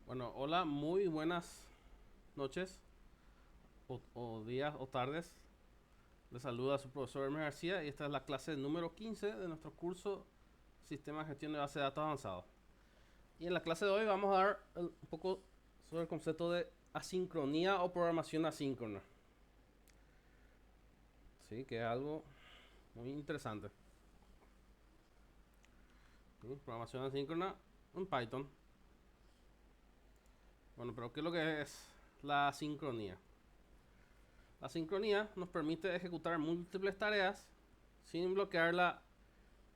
Bueno, hola, muy buenas noches, o días o tardes. Les saluda su profesor Hermes García y esta es la clase número 15 de nuestro curso Sistema de Gestión de Base de Datos Avanzado. Y en la clase de hoy vamos a dar un poco sobre el concepto de asincronía o programación asíncrona. Sí, que es algo muy interesante. ¿Sí? Programación asíncrona en Python. Bueno, pero ¿qué es lo que es la asincronía? La sincronía nos permite ejecutar múltiples tareas sin bloquear la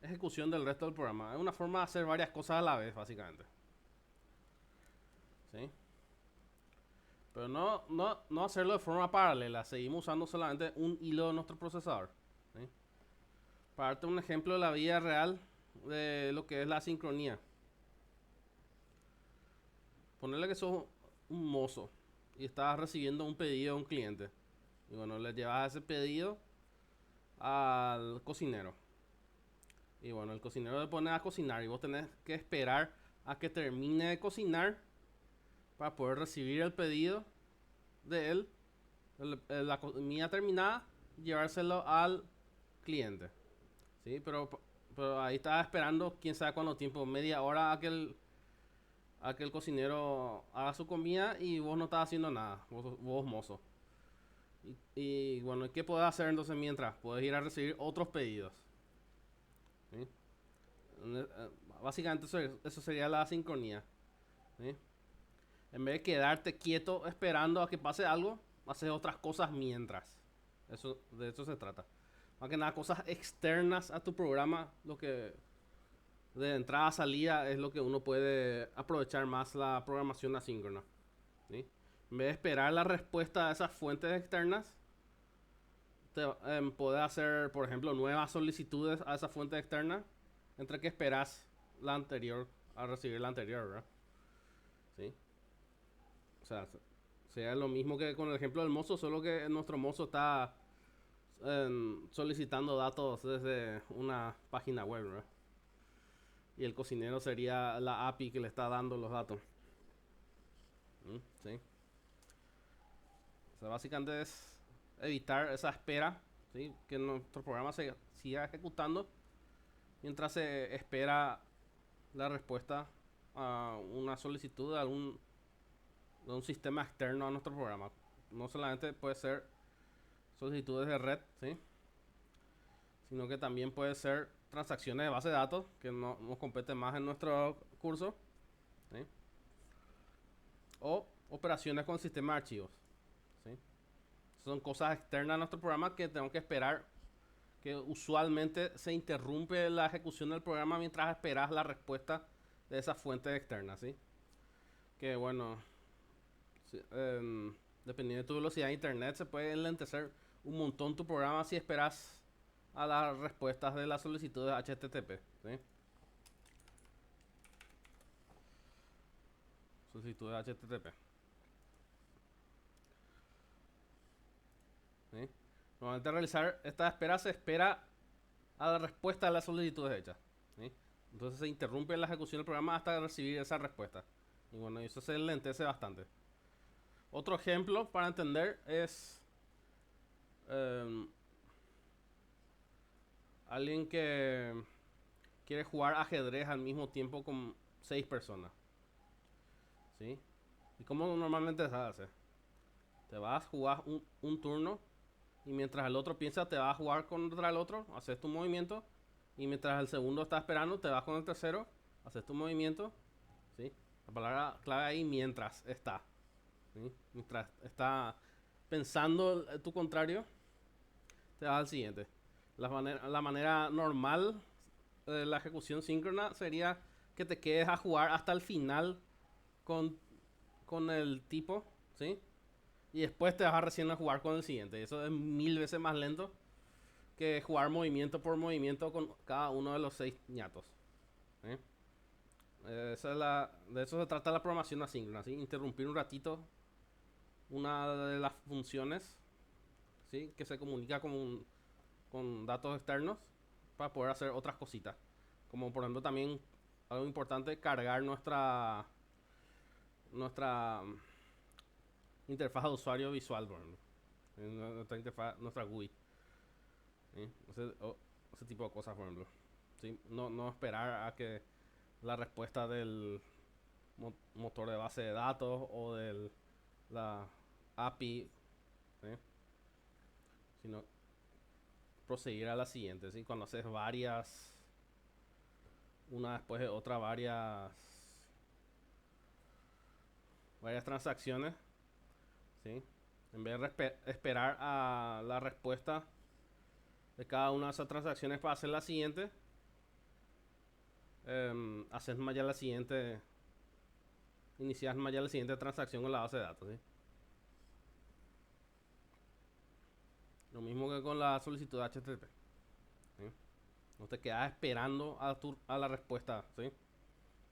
ejecución del resto del programa. Es una forma de hacer varias cosas a la vez, básicamente. ¿Sí? Pero no hacerlo de forma paralela. Seguimos usando solamente un hilo de nuestro procesador. ¿Sí? Para darte un ejemplo de la vida real de lo que es la sincronía. Ponerle que sos un mozo y estás recibiendo un pedido de un cliente. Y bueno, le llevas ese pedido al cocinero. Y bueno, el cocinero le pone a cocinar y vos tenés que esperar a que termine de cocinar para poder recibir el pedido de él, la comida terminada, llevárselo al cliente. ¿Sí? Pero ahí estaba esperando, quién sabe cuánto tiempo, media hora a que el cocinero haga su comida y vos no estás haciendo nada, vos mozo. Y bueno, ¿qué podés hacer entonces mientras? Puedes ir a recibir otros pedidos. ¿Sí? Básicamente eso sería la sincronía. ¿Sí? En vez de quedarte quieto esperando a que pase algo, haces otras cosas mientras. De eso se trata. Más que nada, cosas externas a tu programa, lo que de entrada a salida es lo que uno puede aprovechar más la programación asíncrona. ¿Sí? En vez de esperar la respuesta a esas fuentes externas, puedes hacer, por ejemplo, nuevas solicitudes a esa fuente externa entre que esperas la anterior a recibir la anterior, ¿verdad? ¿Sí? O sea, sería lo mismo que con el ejemplo del mozo, solo que nuestro mozo está solicitando datos desde una página web, ¿verdad? Y el cocinero sería la API que le está dando los datos. ¿Sí? O sea, básicamente es evitar esa espera, ¿sí? Que nuestro programa se siga ejecutando mientras se espera la respuesta a una solicitud de un sistema externo a nuestro programa. No solamente puede ser solicitudes de red, ¿sí? Sino que también puede ser transacciones de base de datos, que no nos compete más en nuestro curso, ¿sí? O operaciones con sistema de archivos, ¿sí? Son cosas externas a nuestro programa que tenemos que esperar, que usualmente se interrumpe la ejecución del programa mientras esperas la respuesta de esa fuente externa, ¿sí? Que bueno, si, dependiendo de tu velocidad de internet, se puede enlentecer un montón tu programa si esperas a las respuestas de la solicitud de HTTP, ¿sí? Solicitud de HTTP, ¿sí? Normalmente realizar esta espera se espera a la respuesta de las solicitudes hechas, ¿sí? Entonces se interrumpe la ejecución del programa hasta recibir esa respuesta. Y bueno, eso se lentece bastante. Otro ejemplo para entender es eh, alguien que quiere jugar ajedrez al mismo tiempo con 6 personas, ¿sí? ¿Y cómo normalmente se hace? Te vas a jugar un turno y mientras el otro piensa te vas a jugar contra el otro, haces tu movimiento y mientras el segundo está esperando te vas con el tercero, haces tu movimiento, ¿sí? La palabra clave ahí mientras está, ¿sí? Mientras está pensando tu contrario, te vas al siguiente. La manera normal de la ejecución síncrona sería que te quedes a jugar hasta el final con, con el tipo, ¿sí? Y después te vas recién a jugar con el siguiente. Eso es 1000 veces más lento que jugar movimiento por movimiento con cada uno de los 6 ñatos. ¿Sí? De eso se trata la programación asíncrona, ¿sí? Interrumpir un ratito una de las funciones, ¿sí? Que se comunica con datos externos para poder hacer otras cositas. Como por ejemplo también algo importante, cargar nuestra interfaz de usuario visual, por ejemplo. Nuestra interfaz, nuestra GUI. ¿Sí? Ese tipo de cosas, por ejemplo. ¿Sí? No esperar a que la respuesta del motor de base de datos o de la API, ¿sí? Sino proseguir a la siguiente. ¿Sí? Cuando haces varias, una después de otra, varias transacciones, ¿sí? En vez de esperar a la respuesta de cada una de esas transacciones para hacer la siguiente, haces más ya la siguiente, inicias más ya la siguiente transacción con la base de datos, ¿sí? Lo mismo que con la solicitud de HTTP, ¿sí? No te quedas esperando a la respuesta, ¿sí?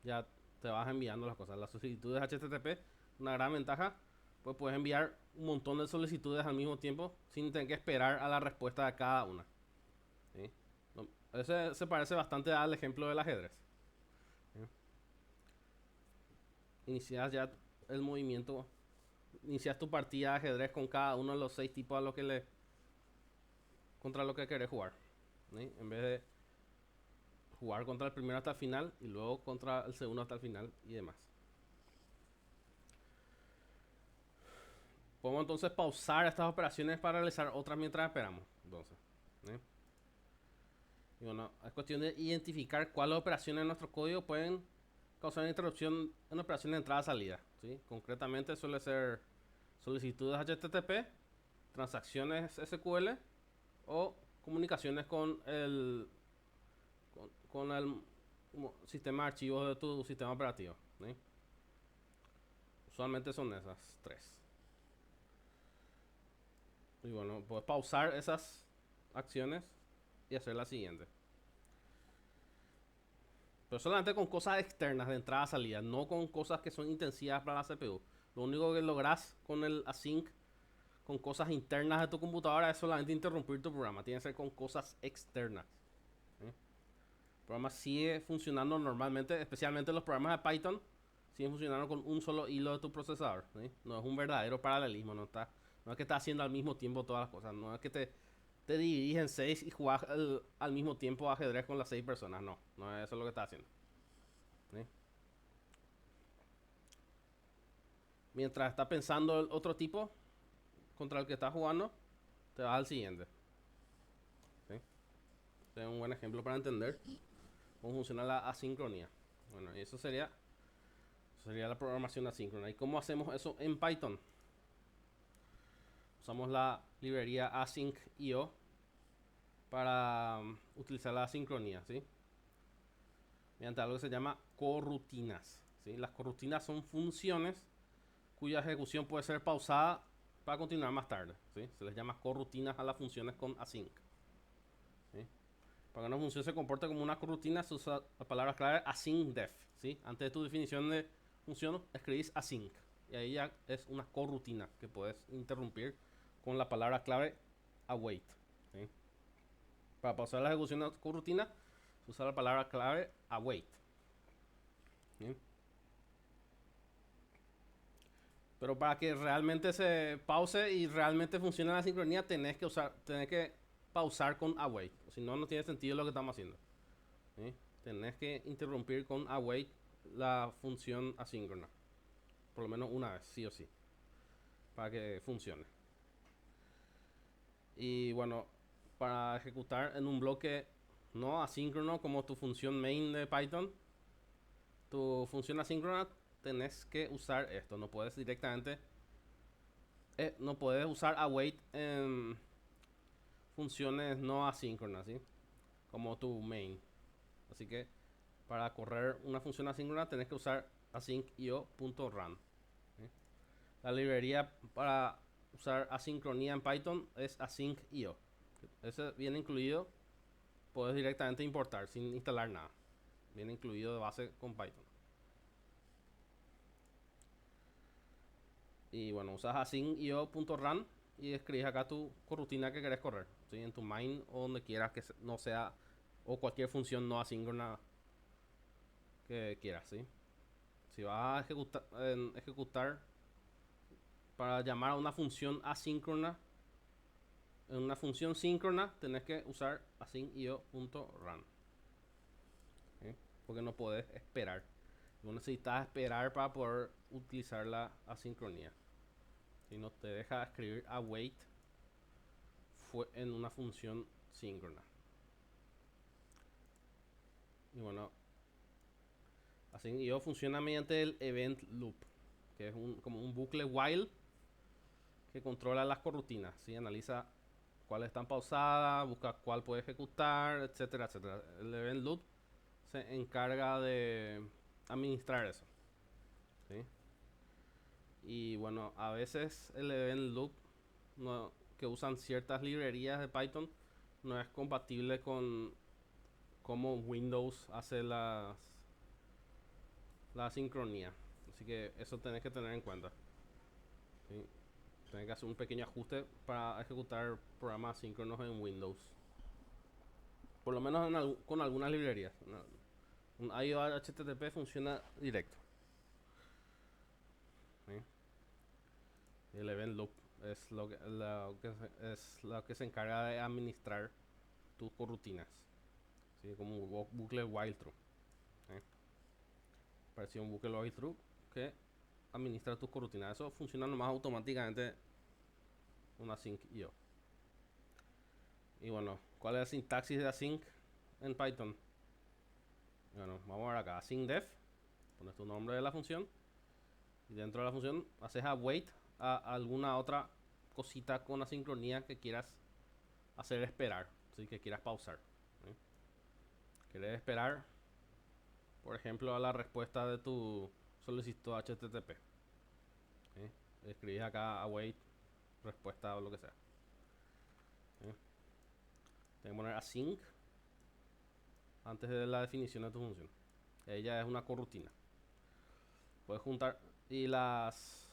Ya te vas enviando las cosas. Las solicitudes HTTP, una gran ventaja, pues puedes enviar un montón de solicitudes al mismo tiempo sin tener que esperar a la respuesta de cada una, ¿sí? Ese se parece bastante al ejemplo del ajedrez, ¿sí? Inicias ya el movimiento, inicias tu partida de ajedrez con cada uno de los 6 tipos a lo que contra lo que querés jugar, ¿sí? En vez de jugar contra el primero hasta el final y luego contra el segundo hasta el final y demás. Podemos entonces pausar estas operaciones para realizar otras mientras esperamos. Entonces, ¿sí? Y bueno, es cuestión de identificar cuáles operaciones en nuestro código pueden causar una interrupción en operaciones de entrada-salida, ¿sí? Concretamente suele ser solicitudes HTTP, transacciones SQL o comunicaciones con el sistema de archivos de tu sistema operativo, ¿sí? Usualmente son esas tres. Y bueno, puedes pausar esas acciones y hacer la siguiente. Pero solamente con cosas externas de entrada-salida, no con cosas que son intensivas para la CPU. Lo único que logras con el async, con cosas internas de tu computadora, es solamente interrumpir tu programa. Tiene que ser con cosas externas, ¿sí? El programa sigue funcionando normalmente, especialmente los programas de Python, siguen funcionando con un solo hilo de tu procesador, ¿sí? No es un verdadero paralelismo, no es que estás haciendo al mismo tiempo todas las cosas, no es que te dividís en 6 y jugás al mismo tiempo ajedrez con las 6 personas, no es eso lo que estás haciendo, ¿sí? Mientras estás pensando el otro tipo contra el que estás jugando, te vas al siguiente, ¿sí? Este es un buen ejemplo para entender cómo funciona la asincronía. Bueno, y eso sería la programación asíncrona. ¿Y cómo hacemos eso en Python? Usamos la librería async.io para utilizar la asincronía, ¿sí? Mediante algo que se llama corrutinas, ¿sí? Las corrutinas son funciones cuya ejecución puede ser pausada para continuar más tarde, ¿sí? Se les llama corrutinas a las funciones con async, ¿sí? Para que una función se comporte como una corrutina se usa la palabra clave asyncdef, ¿sí? Antes de tu definición de función escribís async y ahí ya es una corrutina que puedes interrumpir con la palabra clave await, ¿sí? Para pausar la ejecución de la corrutina se usa la palabra clave await, ¿sí? Pero para que realmente se pause y realmente funcione la sincronía, tenés que pausar con await. Si no, no tiene sentido lo que estamos haciendo, ¿sí? Tenés que interrumpir con await la función asíncrona. Por lo menos una vez, sí o sí. Para que funcione. Y bueno, para ejecutar en un bloque no asíncrono como tu función main de Python, tu función asíncrona, tenés que usar esto. No puedes directamente no puedes usar await en funciones no asíncronas, ¿sí? Como tu main. Así que para correr una función asíncrona tenés que usar async.io.run, ¿sí? La librería para usar asincronía en Python es async.io. Ese viene incluido, puedes directamente importar sin instalar nada. Viene incluido de base con Python. Y bueno, usas async.io.run y escribes acá tu corrutina que querés correr, ¿sí? En tu main o donde quieras que no sea, o cualquier función no asíncrona que quieras, ¿sí? si vas a ejecutar para llamar a una función asíncrona, en una función síncrona tenés que usar async.io.run. ¿Sí? Porque no podés esperar. No necesitas esperar para poder utilizar la asincronía. Si no te deja escribir await fue en una función síncrona. Y bueno, async.io funciona mediante el event loop, que es como un bucle while que controla las corrutinas, ¿sí? Analiza cuáles están pausadas, busca cuál puede ejecutar, etcétera, etcétera. El event loop se encarga de administrar eso, ¿sí? Y bueno, a veces el event loop que usan ciertas librerías de Python no es compatible con cómo Windows hace la sincronía. Así que eso tenés que tener en cuenta, ¿sí? Tenés que hacer un pequeño ajuste para ejecutar programas síncronos en Windows. Por lo menos con algunas librerías. Un IO HTTP funciona directo, ¿sí? El event loop es lo que se encarga de administrar tus corrutinas, ¿sí? Como un bucle while true, ¿sí? Parecido a un bucle while true que administra tus corrutinas. Eso funciona nomás automáticamente una async.io. Y bueno, ¿cuál es la sintaxis de async en Python? Bueno, vamos a ver acá. Async.def, pones tu nombre de la función y dentro de la función haces await a alguna otra cosita con asincronía que quieras hacer esperar, ¿sí? Que quieras pausar, ¿sí? Quieres esperar, por ejemplo, a la respuesta de tu solicitud HTTP, ¿sí? Escribís acá await respuesta o lo que sea, ¿sí? Tienes que poner async antes de la definición de tu función. Ella es una corrutina. Puedes juntar y las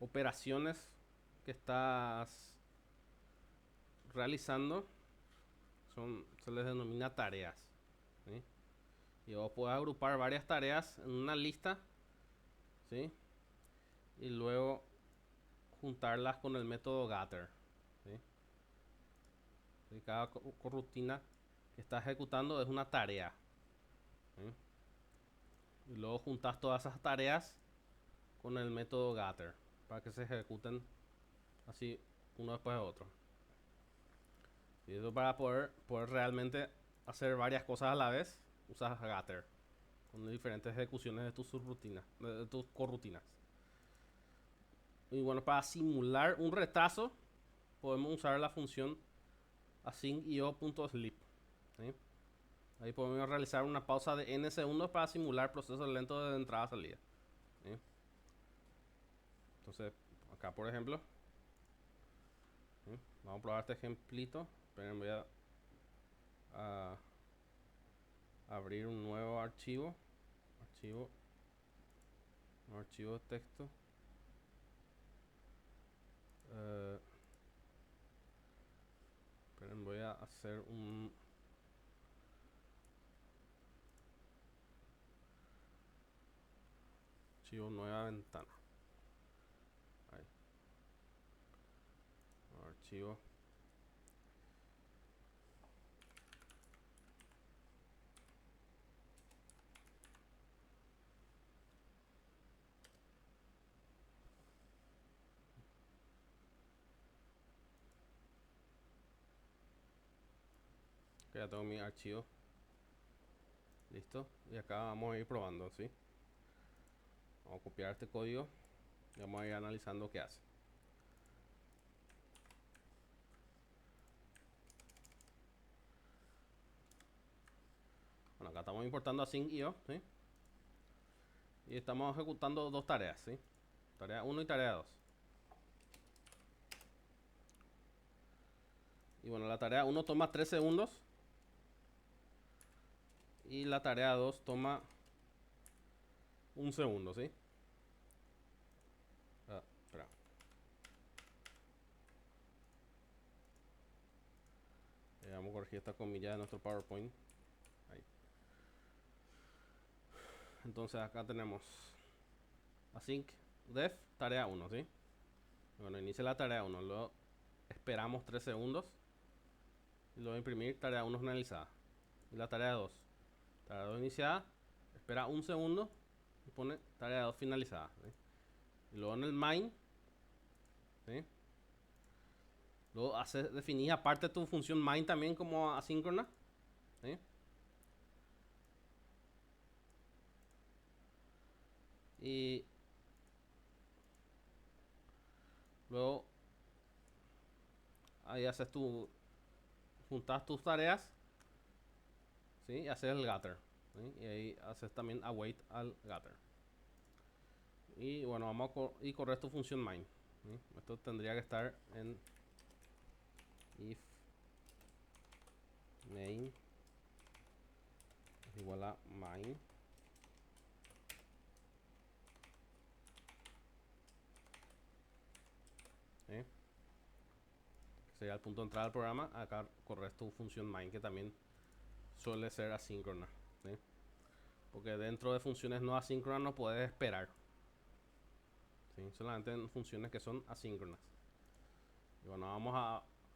operaciones que estás realizando se les denomina tareas, ¿sí? Y vos podés agrupar varias tareas en una lista, ¿sí? Y luego juntarlas con el método getter, ¿sí? Y cada corrutina que estás ejecutando es una tarea, ¿sí? Y luego juntas todas esas tareas con el método getter para que se ejecuten así uno después de otro. Y eso para poder realmente hacer varias cosas a la vez, usas getter con diferentes ejecuciones de tus subrutinas, de tus corrutinas. Y bueno, para simular un retraso, podemos usar la función async.io.sleep, ¿sí? Ahí podemos realizar una pausa de n segundos para simular procesos lentos de entrada-salida, ¿sí? Entonces, acá por ejemplo, ¿sí? Vamos a probar este ejemplito. Esperen, voy a abrir un nuevo archivo. Un archivo de texto. Esperen, voy a hacer un archivo, nueva ventana. Ahí. Archivo. Que ya tengo mi archivo listo. Y acá vamos a ir probando, ¿sí? Vamos a copiar este código y vamos a ir analizando qué hace. Bueno, acá estamos importando async.io, ¿sí? Y estamos ejecutando dos tareas, ¿sí? Tarea 1 y tarea 2. Y bueno, la tarea 1 toma 3 segundos. Y la tarea 2 toma 1 segundo, ¿sí? Espera. Vamos a corregir esta comilla de nuestro PowerPoint. Entonces acá tenemos async def tarea 1, ¿sí? Bueno, inicia la tarea 1, luego esperamos 3 segundos y luego imprimir tarea 1 finalizada. Y la tarea 2 iniciada, espera un segundo y pone tarea 2 finalizada, ¿sí? Y luego en el main, ¿sí? Luego definís aparte tu función main también como asíncrona, ¿sí? Y luego ahí juntas tus tareas, ¿sí? Y haces el getter, ¿sí? Y ahí haces también await al getter. Y bueno, vamos y correr tu función main, ¿sí? Esto tendría que estar en if main es igual a main, ¿sí? Sería el punto de entrada al programa. Acá corres tu función main, que también suele ser asíncrona, ¿sí? Porque dentro de funciones no asíncronas no puedes esperar, ¿sí? Solamente en funciones que son asíncronas. Y bueno, vamos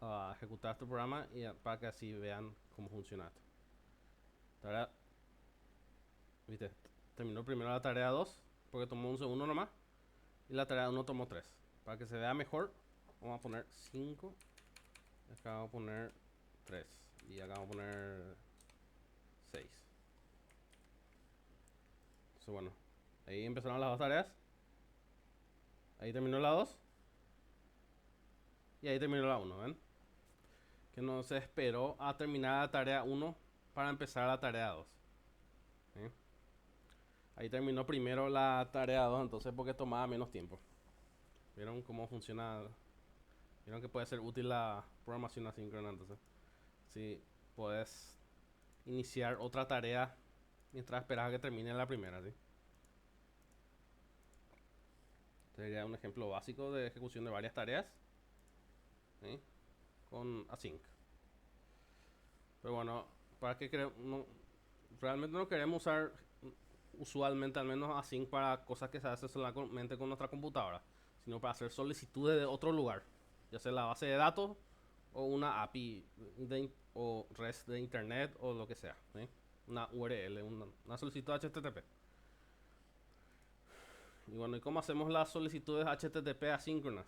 a ejecutar este programa para que así vean cómo funciona esto. Tarea, ¿viste? Terminó primero la tarea 2 porque tomó un segundo nomás. Y la tarea 1 tomó 3. Para que se vea mejor, vamos a poner 5. Acá vamos a poner 3. Y acá vamos a poner 6. Entonces, bueno, ahí empezaron las dos tareas. Ahí terminó la 2. Y ahí terminó la 1, ¿ven? Que no se esperó a terminar la tarea 1 para empezar la tarea 2. ¿Sí? Ahí terminó primero la tarea 2, entonces porque tomaba menos tiempo. ¿Vieron cómo funciona? ¿Vieron que puede ser útil la programación asíncrona? Entonces, si puedes iniciar otra tarea mientras esperas a que termine la primera, ¿sí? Sería un ejemplo básico de ejecución de varias tareas, ¿sí? Con async. Pero bueno, para que realmente no queremos usar usualmente al menos async para cosas que se hacen solamente con nuestra computadora, sino para hacer solicitudes de otro lugar, ya sea la base de datos o una API o REST de internet o lo que sea, ¿sí? Una URL, una solicitud HTTP. Y bueno, ¿y cómo hacemos las solicitudes HTTP asíncronas?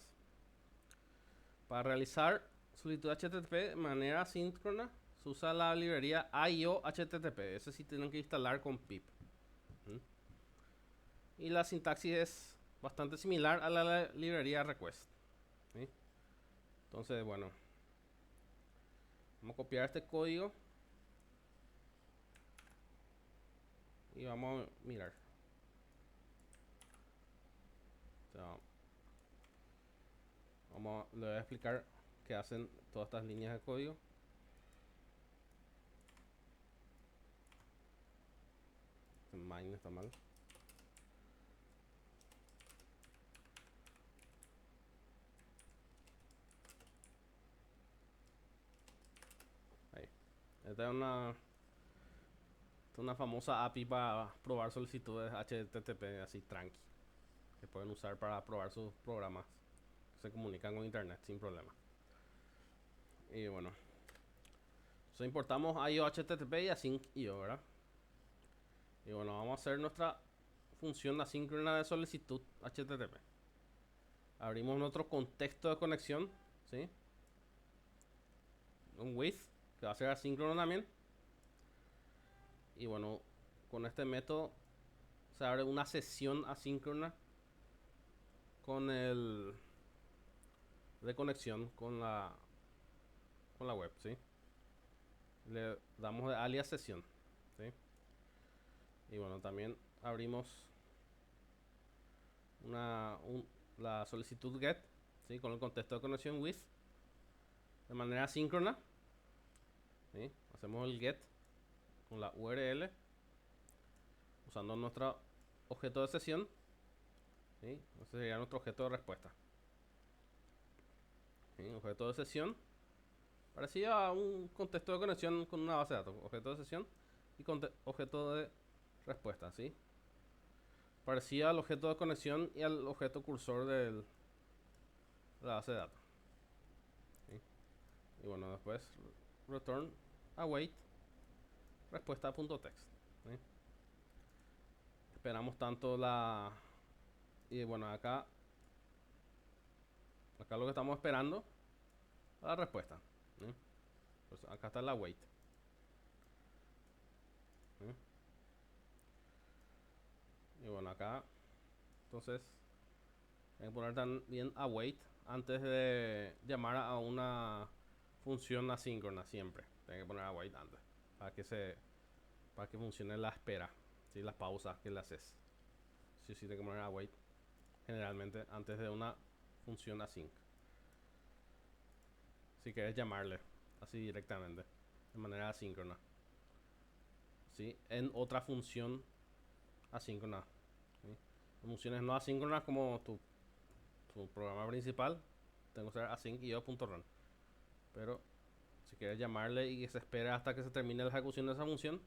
Para realizar solicitud HTTP de manera asíncrona se usa la librería IO HTTP. Ese sí tienen que instalar con pip. Y la sintaxis es bastante similar a la librería request, ¿sí? Entonces, bueno, vamos a copiar este código y vamos a mirar. O sea, le voy a explicar qué hacen todas estas líneas de código. Main está mal. Ahí. Esta es una famosa API para probar solicitudes HTTP así tranqui, que pueden usar para probar sus programas que se comunican con internet sin problema. Y bueno, entonces importamos IO HTTP y async IO, ¿verdad? Y bueno, vamos a hacer nuestra función asíncrona de solicitud HTTP. Abrimos nuestro contexto de conexión, ¿sí? Un with, que va a ser asíncrono también. Y bueno, con este método se abre una sesión asíncrona con el de conexión con la web, ¿sí? Le damos de alias sesión, ¿sí? Y bueno, también abrimos la solicitud get, ¿sí? Con el contexto de conexión with de manera asíncrona, ¿sí? Hacemos el get con la URL usando nuestro objeto de sesión, ¿sí? Ese sería nuestro objeto de respuesta, ¿sí? Objeto de sesión parecido a un contexto de conexión con una base de datos, objeto de sesión y objeto de respuesta, ¿sí? parecida al objeto de conexión y al objeto cursor de la base de datos. ¿Sí? Y bueno, después return await respuesta.text. ¿Sí? Esperamos tanto la... Y bueno, acá lo que estamos esperando es la respuesta. ¿Sí? Pues acá está la wait. ¿Sí? Y bueno, acá entonces hay que poner también await antes de llamar a una función asíncrona siempre. Tiene que poner await antes para que para que funcione la espera, ¿sí? Las pausas que le haces. Sí, sí, tiene que poner await generalmente antes de una función async. Si quieres llamarle así directamente, de manera asíncrona, ¿sí? En otra función asíncrona, ¿sí? Funciones no asíncronas como tu programa principal, tengo que usar async io.run. Pero si quieres llamarle y que se espere hasta que se termine la ejecución de esa función,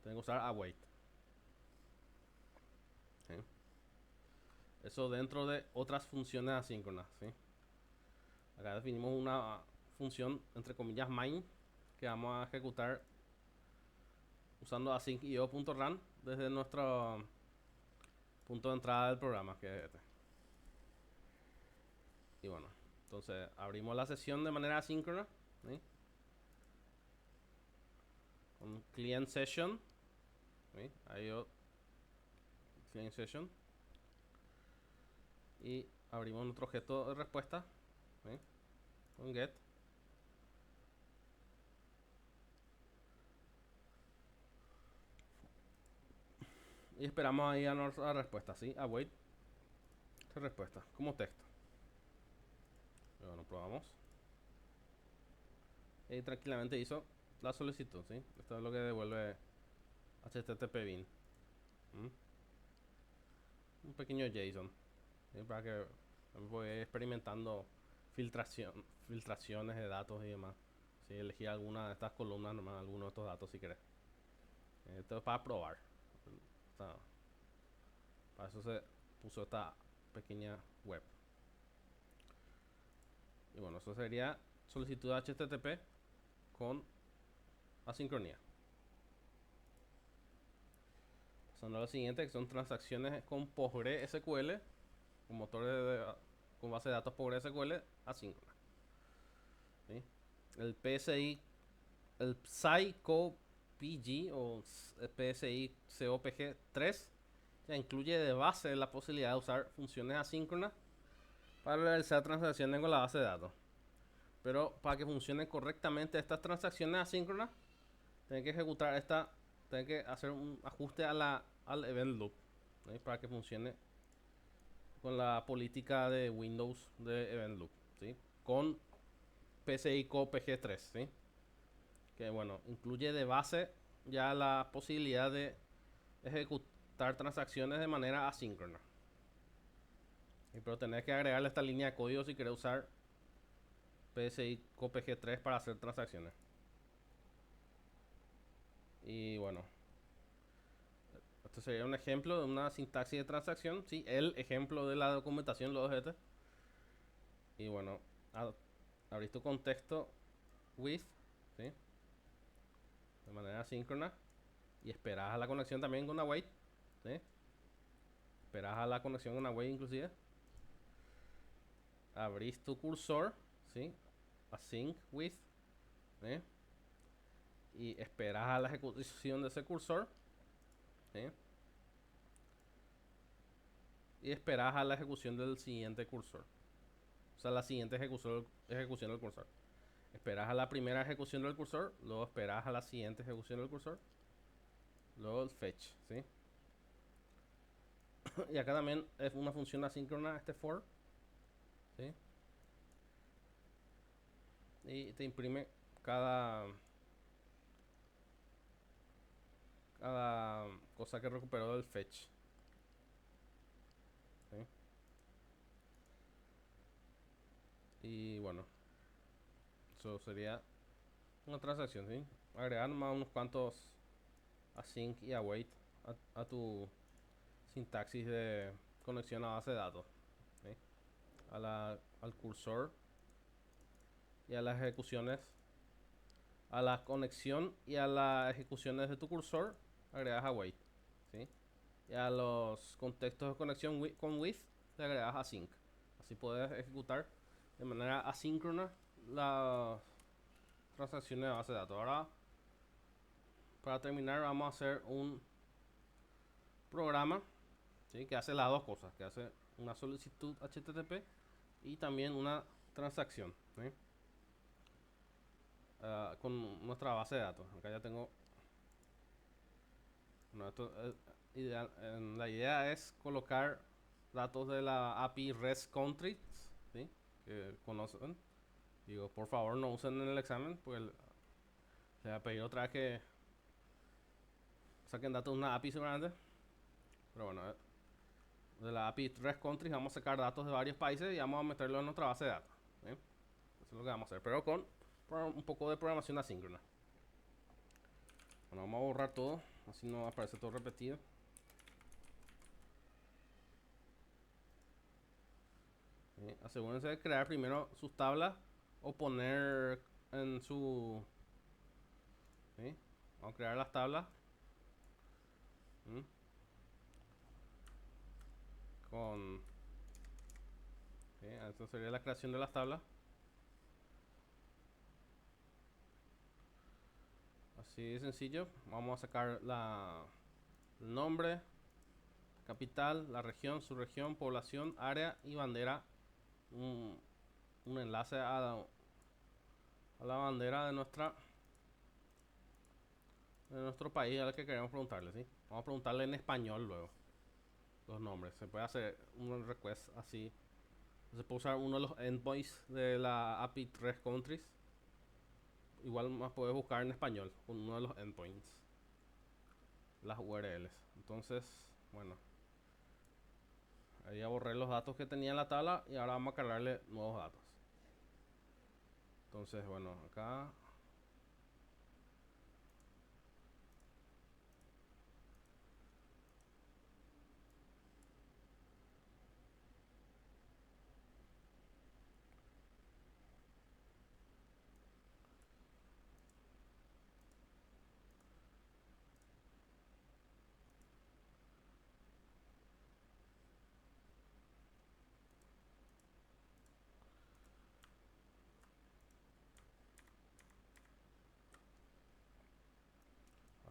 tengo que usar await. ¿Sí? Eso dentro de otras funciones asíncronas, ¿sí? Acá definimos una función entre comillas main que vamos a ejecutar usando async io.run desde nuestro punto de entrada del programa, que es este. Y bueno, entonces abrimos la sesión de manera asíncrona, ¿sí? Con client session, ¿sí? Ahí yo, client session, y abrimos nuestro objeto de respuesta, ¿sí? Con get. Y esperamos ahí a nuestra respuesta, ¿sí? Await respuesta como texto. Y bueno, probamos. Y tranquilamente hizo la solicitud, ¿sí? Esto es lo que devuelve HTTP bin. ¿Mm? Un pequeño JSON, ¿sí? Para que voy experimentando filtraciones de datos y demás. Si elegir alguna de estas columnas, nomás alguno de estos datos si querés. Esto es para probar. O sea, para eso se puso esta pequeña web. Y bueno, eso sería solicitud de HTTP con asincronía. Pasando a lo siguiente, que son transacciones con PostgreSQL, con motor con base de datos PostgreSQL asíncrona. ¿Sí? El PSI, el PSI-CoPG o PSI-COPG 3 ya incluye de base la posibilidad de usar funciones asíncronas para realizar transacciones con la base de datos. Pero para que funcionen correctamente estas transacciones asíncronas, tienen que ejecutar tienen que hacer un ajuste al event loop, ¿sí? Para que funcione con la política de Windows de event loop, ¿sí? Con PCI CoPG 3, ¿sí? Que bueno, incluye de base ya la posibilidad de ejecutar transacciones de manera asíncrona. Pero tenés que agregarle esta línea de código si querés usar PSI CoPG 3 para hacer transacciones. Y bueno, esto sería un ejemplo de una sintaxis de transacción, ¿sí? El ejemplo de la documentación, los objetos. Y bueno, abrís tu contexto with, ¿sí? De manera asíncrona. Y esperas a la conexión también con await, ¿sí? Esperas a la conexión con await inclusive. Abrís tu cursor, ¿sí? Async with, ¿sí? Y esperas a la ejecución de ese cursor, ¿sí? Y esperas a la ejecución del siguiente cursor. O sea, la siguiente ejecución del cursor. Esperas a la primera ejecución del cursor, luego esperas a la siguiente ejecución del cursor, luego el fetch, ¿sí? Y acá también es una función asíncrona este for, ¿sí? Y te imprime cada cada cosa que recuperó del fetch, ¿sí? Y bueno, eso sería una transacción, ¿sí? Agregar nomás unos cuantos async y await a tu sintaxis de conexión a base de datos, ¿sí? Al cursor y a las ejecuciones, a la conexión y a las ejecuciones de tu cursor agregas await, ¿sí? Y a los contextos de conexión con with le agregas async. Así puedes ejecutar de manera asíncrona las transacciones de base de datos. Ahora, para terminar, vamos a hacer un programa, ¿sí? Que hace las dos cosas, que hace una solicitud HTTP y también una transacción, ¿sí? Con nuestra base de datos. Acá ya tengo. Bueno, esto, la idea es colocar datos de la API REST Countries, ¿sí? Que conocen. Digo, por favor no usen en el examen, pues le voy a pedir otra vez que saquen datos de una API seguramente. Pero bueno, de la API REST Countries vamos a sacar datos de varios países y vamos a meterlo en nuestra base de datos, ¿sí? Eso es lo que vamos a hacer, pero con un poco de programación asíncrona. Bueno, vamos a borrar todo, así no aparece todo repetido. ¿Sí? Asegúrense de crear primero sus tablas o poner en su... ¿sí? Vamos a crear las tablas. ¿Sí? Con... ¿sí? Esto sería la creación de las tablas. Así de sencillo. Vamos a sacar el nombre, capital, la región, subregión, población, área y bandera. Un enlace a la bandera de nuestro país al que queremos preguntarle, ¿sí? Vamos a preguntarle en español luego los nombres. Se puede hacer un request así. Se puede usar uno de los endpoints de la API REST Countries. Igual más puedes buscar en español con uno de los endpoints, las URLs. Entonces, bueno, ahí ya borré los datos que tenía en la tabla y ahora vamos a cargarle nuevos datos. Entonces, bueno, acá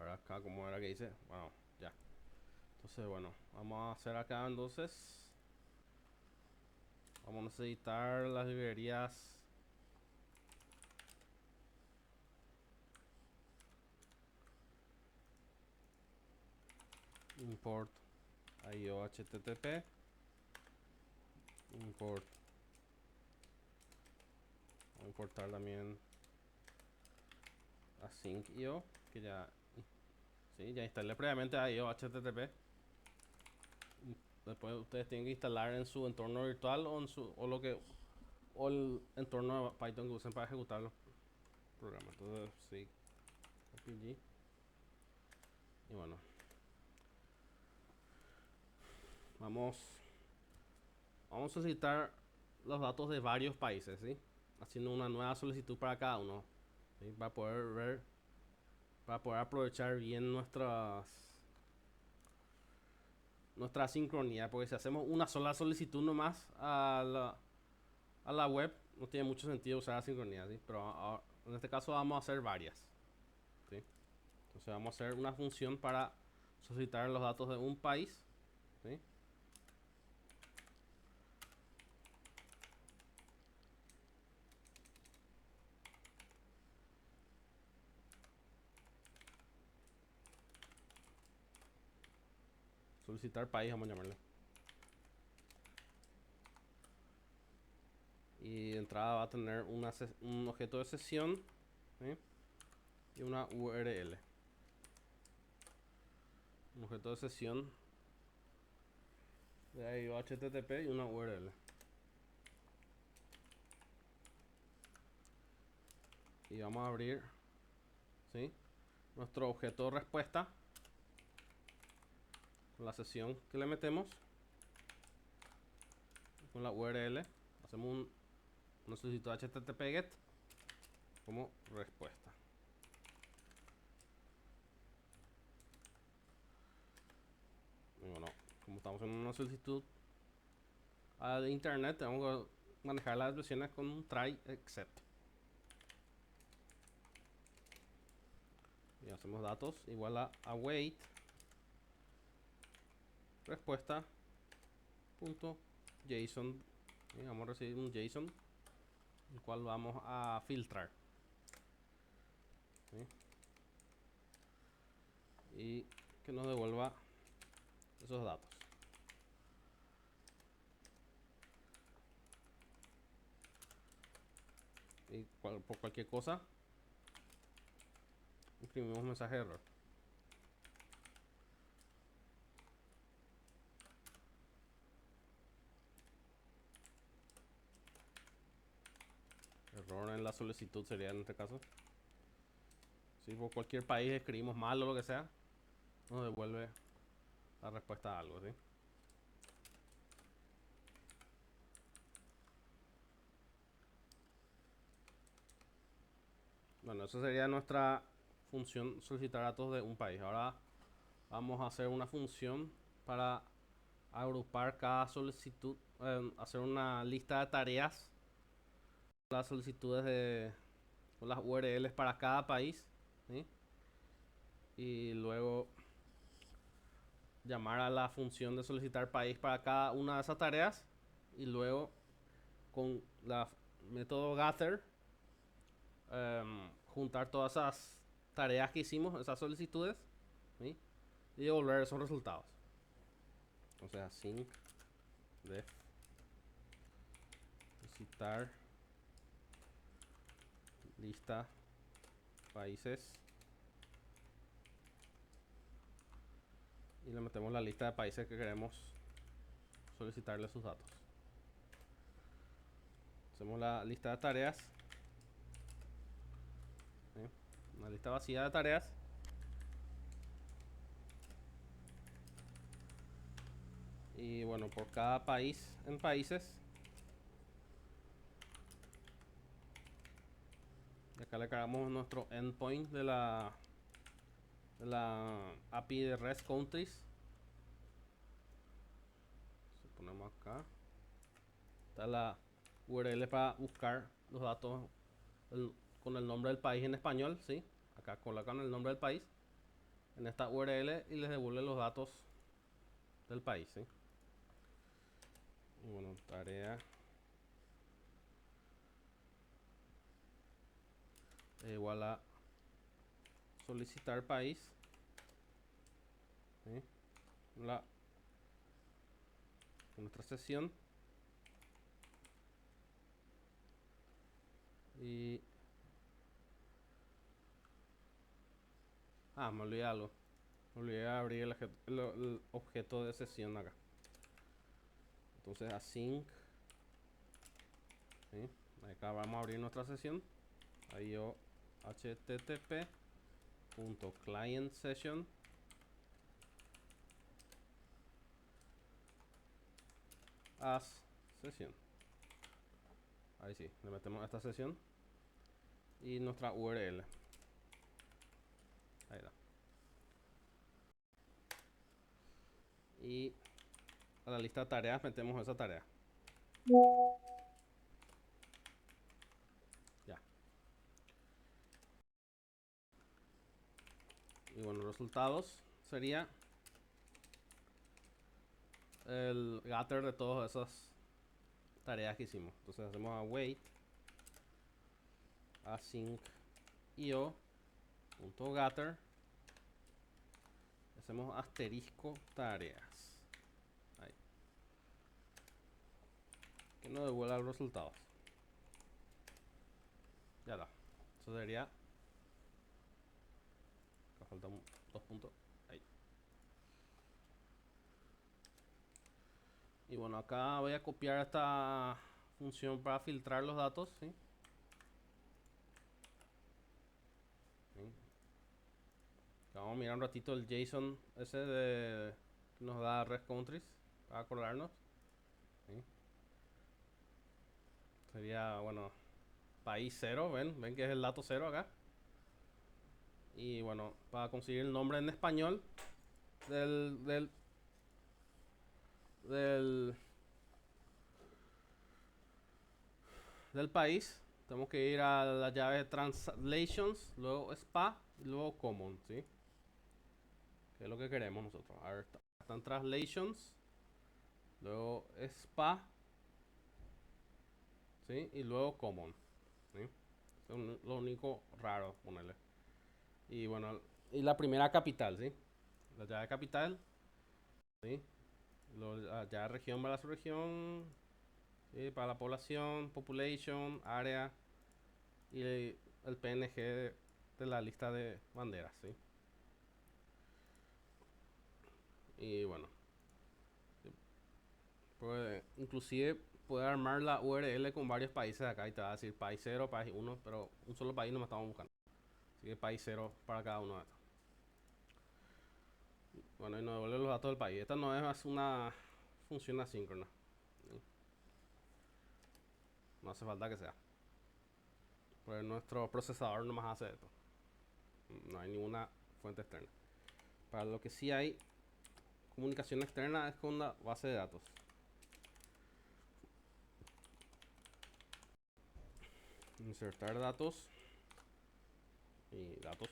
ahora acá como era que dice, bueno, ya. Entonces, bueno, vamos a hacer acá entonces. Vamos a necesitar las librerías import IO HTTP, import. Vamos a importar también async IO, que ya, sí, ya instalé previamente IO HTTP. Después ustedes tienen que instalar en su entorno virtual o el entorno de Python que usen para ejecutar los programas. Entonces, sí, RPG. Y bueno, vamos a solicitar los datos de varios países, ¿sí? Haciendo una nueva solicitud para cada uno, ¿sí? Para poder aprovechar bien nuestra sincronía, porque si hacemos una sola solicitud nomás a la web, no tiene mucho sentido usar asincronía, ¿sí? Pero en este caso vamos a hacer varias, ¿sí? Entonces vamos a hacer una función para solicitar los datos de un país, ¿sí? Solicitar país, vamos a llamarle. Y de entrada va a tener un objeto de sesión, ¿sí? Y una URL. Un objeto de sesión de IO HTTP y una URL. Y vamos a abrir, ¿sí? Nuestro objeto de respuesta. con la sesión que le metemos, con la URL, hacemos una solicitud HTTP GET como respuesta. Y bueno, como estamos en una solicitud de internet, tenemos que manejar las expresiones con un try except. Y hacemos datos igual a await respuesta punto JSON. Y vamos a recibir un JSON el cual vamos a filtrar. ¿Sí? Y que nos devuelva esos datos. Y por cualquier cosa imprimimos un mensaje de error. Error en la solicitud sería en este caso. Si por cualquier país escribimos mal o lo que sea, nos devuelve la respuesta a algo, ¿sí? Bueno, esa sería nuestra función solicitar datos de un país. Ahora vamos a hacer una función para agrupar cada solicitud, hacer una lista de tareas, las solicitudes con las URLs para cada país, ¿sí? Y luego llamar a la función de solicitar país para cada una de esas tareas y luego con la método gather juntar todas esas tareas que hicimos, esas solicitudes, ¿sí? Y devolver esos resultados. O sea, sync def solicitar lista países y le metemos la lista de países que queremos solicitarle sus datos. Hacemos la lista de tareas, ¿sí? Una lista vacía de tareas. Y bueno, por cada país en países. Y acá le cargamos nuestro endpoint de la API de REST Countries. Ponemos acá. Está la URL para buscar los datos con el nombre del país en español, ¿sí? Acá colocan el nombre del país en esta URL y les devuelve los datos del país, ¿sí? Y bueno, tarea igual a solicitar país, ¿sí? Nuestra sesión y me olvidé algo. Me olvidé de abrir el objeto de sesión acá. Entonces async, ¿sí? Acá vamos a abrir nuestra sesión. Ahí yo http.client session as sesión. Ahí sí, le metemos esta sesión y nuestra URL. Ahí está. Y a la lista de tareas metemos esa tarea. Ya. Y bueno, los resultados sería el gather de todas esas tareas que hicimos. Entonces hacemos await async io.gather, hacemos asterisco tareas. Ahí. Que nos devuelva los resultados. Ya está. Eso sería. Acá faltan 2 puntos. Ahí. Y bueno, acá voy a copiar esta función para filtrar los datos, ¿sí? ¿Sí? Vamos a mirar un ratito el JSON ese nos da Red Countries para acordarnos. ¿Sí? Sería, bueno, país 0, ven que es el dato 0 acá. Y bueno, para conseguir el nombre en español del, del, del, del país, tenemos que ir a la llave de Translations, luego SPA y luego Common, ¿sí? Que es lo que queremos nosotros. A ver, están Translations, luego SPA, ¿sí? Y luego Common, ¿sí? Es lo único raro, ponerle. Y bueno, y la primera capital, ¿sí? La llave capital, ¿sí? La llave región para la subregión, ¿sí? Para la población, population, área y el PNG de la lista de banderas, ¿sí? Y bueno, inclusive puede armar la URL con varios países de acá y te va a decir país 0, país 1, pero un solo país no me estamos buscando. Así que país 0 para cada uno de estos. Bueno, y nos devuelve los datos del país. Esta no es una función asíncrona. No hace falta que sea. Pues nuestro procesador nomás hace esto. No hay ninguna fuente externa. Para lo que sí hay comunicación externa es con la base de datos. Insertar datos y datos.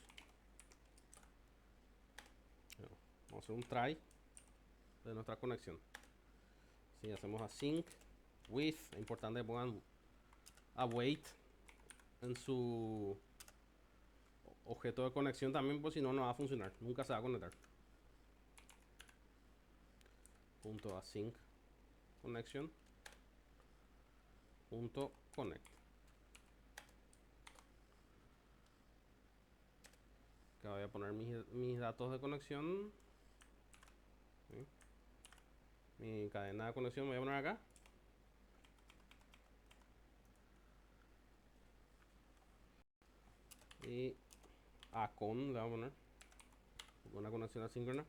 Vamos a hacer un try de nuestra conexión. Si hacemos async with, es importante que pongan await en su objeto de conexión también, pues si no, no va a funcionar. Nunca se va a conectar. Punto async connection. Punto connect. Acá voy a poner mis datos de conexión. ¿Sí? Mi cadena de conexión me voy a poner acá. Y acon le voy a poner una conexión asíncrona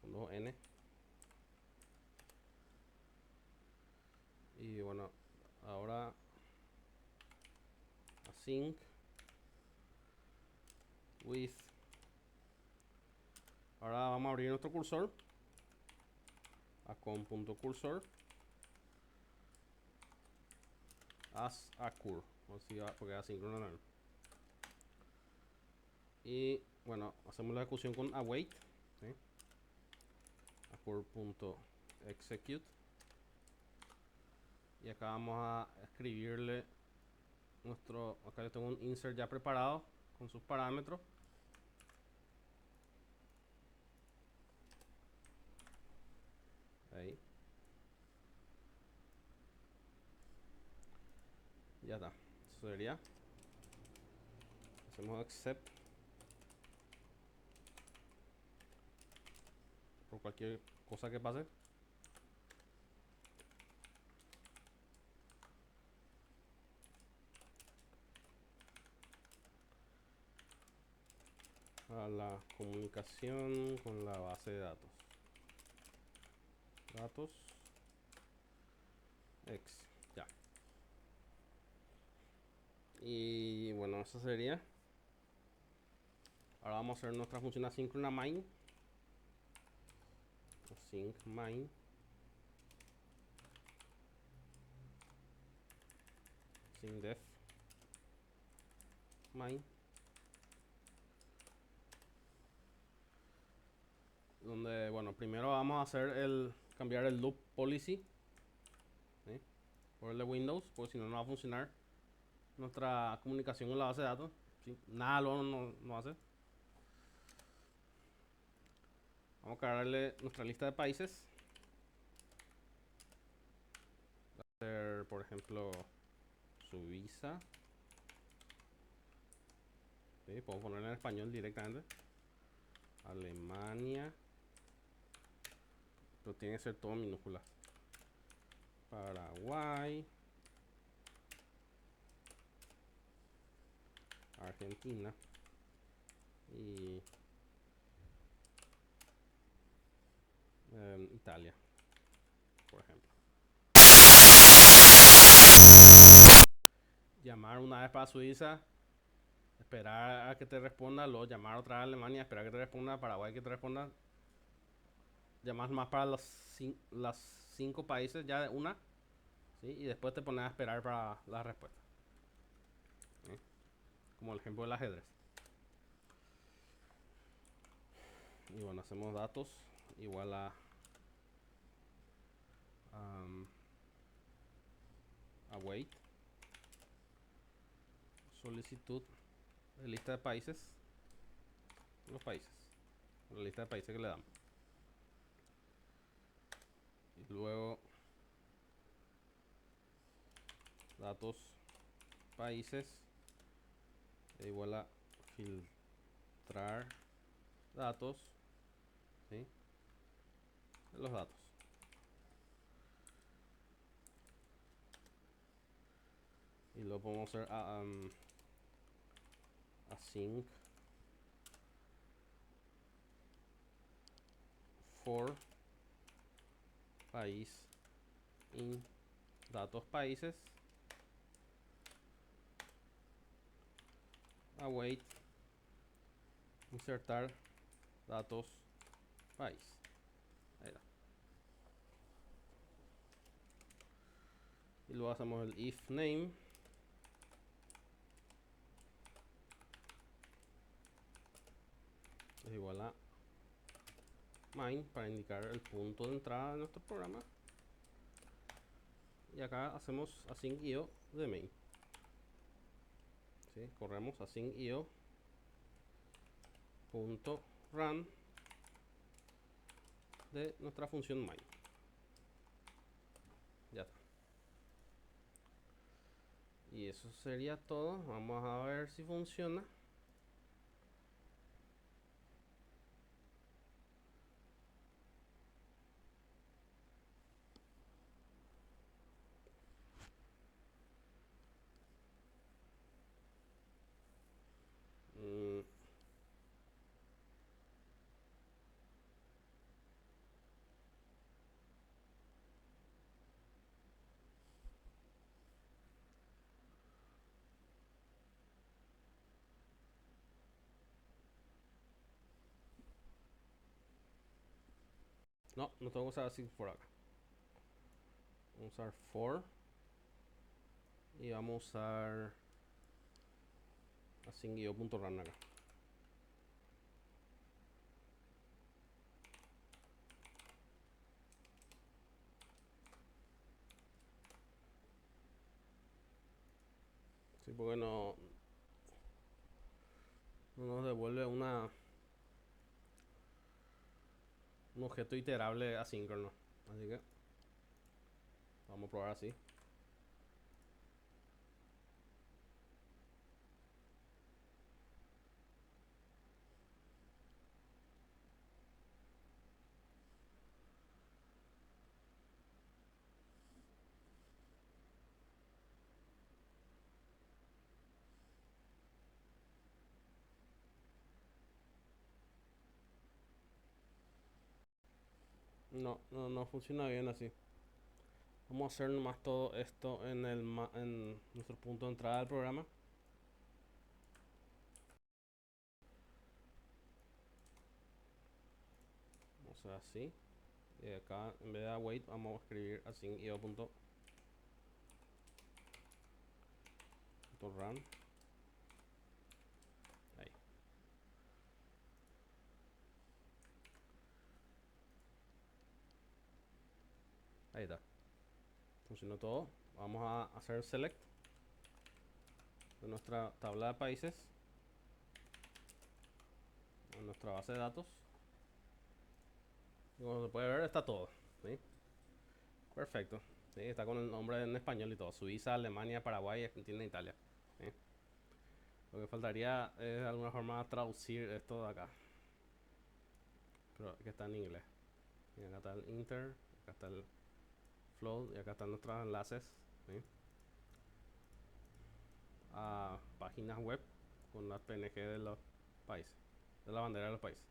con 2N. Y bueno, ahora async with. Ahora vamos a abrir nuestro cursor. Acon.cursor as acur. Porque es asíncrono. Y bueno, hacemos la ejecución con await. ¿Sí? Acur.execute. Y acá vamos a escribirle nuestro. Acá yo tengo un insert ya preparado con sus parámetros. Ahí. Ya está. Eso sería. Hacemos accept por cualquier cosa que pase. A la comunicación con la base de datos. Datos. X. Ya. Y bueno, eso sería. Ahora vamos a hacer nuestra función asíncrona main. Async main. Async def. Main. Donde, bueno, primero vamos a hacer cambiar el loop policy. ¿Sí? Por el de Windows, porque si no, no va a funcionar nuestra comunicación con la base de datos. ¿Sí? Nada lo no hace. Vamos a cargarle nuestra lista de países. Va a ser, por ejemplo, Suiza. ¿Sí? Podemos ponerlo en español directamente. Alemania. Pero tiene que ser todo en minúsculas. Paraguay. Argentina. y Italia, por ejemplo. Llamar una vez para Suiza, esperar a que te responda, luego llamar otra vez a Alemania, esperar a que te responda, Paraguay que te responda, llamar más para las 5 países ya de una, ¿sí? Y después te pones a esperar para la respuesta, ¿sí? Como el ejemplo del ajedrez. Y bueno, hacemos datos igual um, await, solicitud de lista de países, los países, la lista de países que le damos. Y luego datos países igual a filtrar datos, ¿sí? De los datos. Y luego podemos hacer async for país in datos países await insertar datos país. Ahí está. Y luego hacemos el if name es igual a main para indicar el punto de entrada de nuestro programa. Y acá hacemos async io de main. ¿Sí? Corremos async io punto run de nuestra función main. Ya está. Y eso sería todo. Vamos a ver si funciona. Mm, no, no tengo que usar async for acá. Vamos a usar for. Y vamos a usar async io.run acá. Sí, porque no nos devuelve un objeto iterable asíncrono. Así que vamos a probar así. No funciona bien así. Vamos a hacer nomás todo esto en nuestro punto de entrada del programa. Vamos a hacer así. Y acá en vez de await vamos a escribir async io.run. Ahí. Ahí está. Funcionó todo. Vamos a hacer select de nuestra tabla de países en nuestra base de datos. Y como se puede ver está todo, ¿sí? Perfecto. ¿Sí? Está con el nombre en español y todo. Suiza, Alemania, Paraguay, Argentina, Italia. ¿Sí? Lo que faltaría es de alguna forma traducir esto de acá. Pero que está en inglés. Y acá está el inter, acá está el float y acá están nuestros enlaces, ¿sí? A páginas web con las PNG de los países. de la bandera de los países.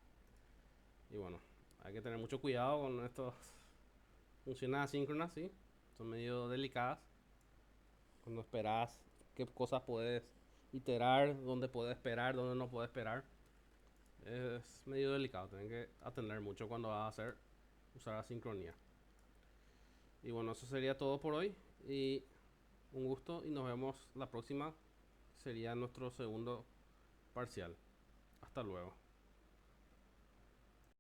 Y bueno, hay que tener mucho cuidado con estas funciones asíncronas, ¿sí? Son medio delicadas. Cuando esperas qué cosas puedes iterar, dónde puedes esperar, dónde no puedes esperar. Es medio delicado, tienen que atender mucho cuando vas a usar asincronía. Y bueno, eso sería todo por hoy. Y un gusto y nos vemos la próxima. Sería nuestro segundo parcial. Hasta luego.